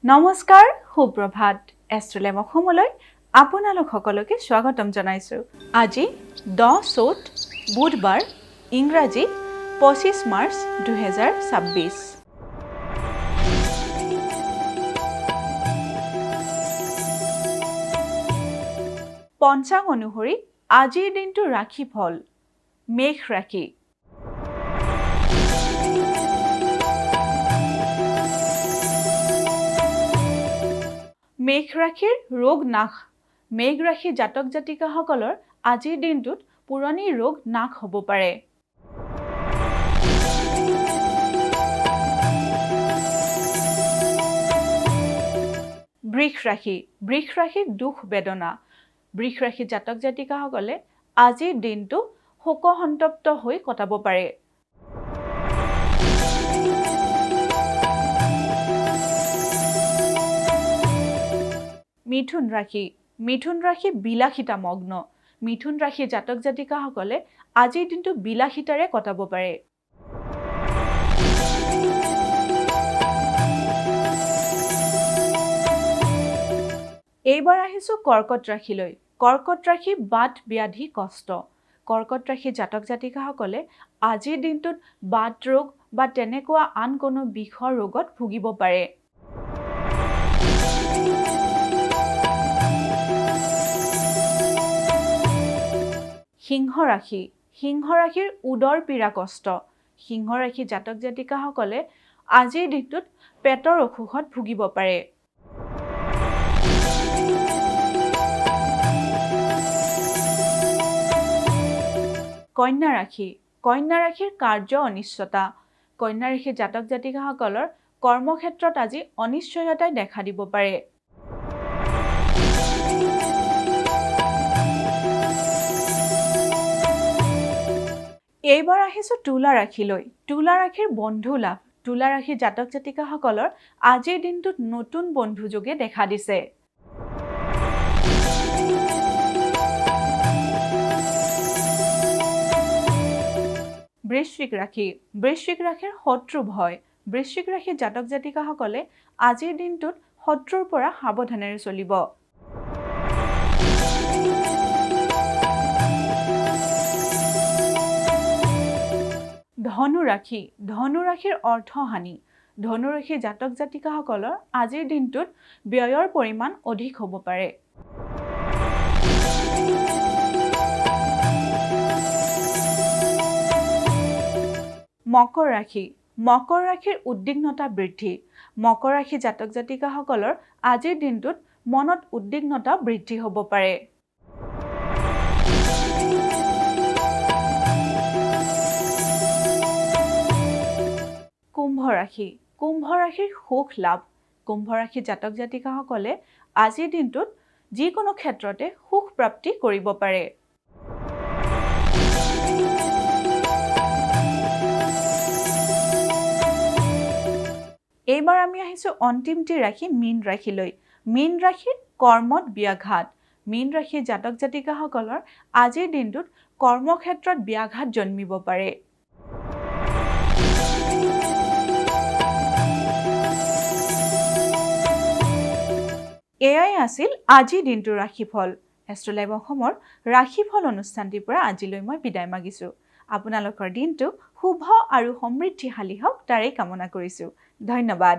নমস্কাৰ সুপ্ৰভাত এষ্ট্ৰলেম অসমলৈ আপোনালোক সকলোকে স্বাগতম জনাইছো। আজি 10 চ'ত বুধবাৰ ইংৰাজী 25 মাৰ্চ 2026। পঞ্চাং অনুসৰি আজিৰ দিনটো ৰাশি ফল মেঘ ৰাশি। মেঘ ৰাশিৰ ৰোগ নাশ। মেঘ ৰাশি জাতক জাতিকাসকলৰ আজিৰ দিনটোত পুৰণি ৰোগ নাশ হ'ব পাৰে। বৃষ ৰাশি। বৃষ ৰাশিৰ দুখ বেদনা। বৃষ ৰাশি জাতক জাতিকাসকলে আজিৰ দিনটো শোকসন্তপ্ত হৈ কটাব পাৰে। মিথুন ৰাশি। মিথুন ৰাশি বিলাসিতা মগ্ন। মিথুন ৰাশি জাতক জাতিকাসকলে আজিৰ দিনটো বিলাসিতাৰে কটাব পাৰে। এইবাৰ আহিছো কৰ্কট ৰাশিলৈ। কৰ্কট ৰাশি বাত ব্যাধি কষ্ট। কৰ্কট ৰাশি জাতক জাতিকাসকলে আজিৰ দিনটোত বাত ৰোগ বা তেনেকুৱা আন কোনো বিষৰ ৰোগত ভুগিব পাৰে। সিংহ ৰাশি। সিংহ ৰাশিৰ উদৰ পীড়া কষ্ট। সিংহ ৰাশি জাতক জাতিকাসকলে আজিৰ দিনটোত পেটৰ অসুখত ভুগিব পাৰে। কন্যা ৰাশি। কন্যা ৰাশিৰ কাৰ্য অনিশ্চয়তা। কন্যা ৰাশি জাতক জাতিকাসকলৰ কৰ্মক্ষেত্ৰত আজি অনিশ্চয়তাই দেখা দিব পাৰে। এইবাৰ আহিছো তুলা ৰাশিলৈ। তুলা ৰাশিৰ বন্ধু লাভ। তুলা ৰাশি জাতক জাতিকাসকলৰ আজিৰ দিনটোত নতুন বন্ধু যোগে দেখা দিছে। বৃশ্চিক ৰাশি। বৃশ্চিক ৰাশিৰ শত্ৰু ভয়। বৃশ্চিক ৰাশি জাতক জাতিকাসকলে আজিৰ দিনটোত শত্ৰুৰ পৰা সাৱধানেৰে চলিব। ধনু ৰাশি। ধনু ৰাশিৰ অৰ্থহানি। ধনু ৰাশি জাতক জাতিকাসকলৰ আজিৰ দিনটোত ব্যয়ৰ পৰিমাণ অধিক হ'ব পাৰে। মকৰ ৰাশি। মকৰ ৰাশিৰ উদ্বিগ্নতা বৃদ্ধি। মকৰ ৰাশি জাতক জাতিকাসকলৰ আজিৰ দিনটোত মনত উদ্বিগ্নতা বৃদ্ধি হ'ব পাৰে। কুম্ভ ৰাশি। কুম্ভ ৰাশিৰ সুখ লাভ। কুম্ভ ৰাশি জাতক জাতিকাসকলে আজিৰ দিনটোত যিকোনো ক্ষেত্ৰতে সুখ প্ৰাপ্তি কৰিব পাৰে। এইবাৰ আমি আহিছো অন্তিমটি ৰাশি মীন ৰাশিলৈ। মীন ৰাশিৰ কৰ্মত ব্যাঘাত। মীন ৰাশি জাতক জাতিকাসকলৰ আজিৰ দিনটোত কৰ্মক্ষেত্ৰত ব্যাঘাত জন্মিব পাৰে। এয়াই আছিল আজিৰ দিনটোৰ ৰাশিফল। এষ্ট্ৰলাইভ অসমৰ ৰাশিফল অনুষ্ঠানটিৰ পৰা আজিলৈ মই বিদায় মাগিছো। আপোনালোকৰ দিনটো শুভ আৰু সমৃদ্ধিশালী হওক তাৰেই কামনা কৰিছো। ধন্যবাদ।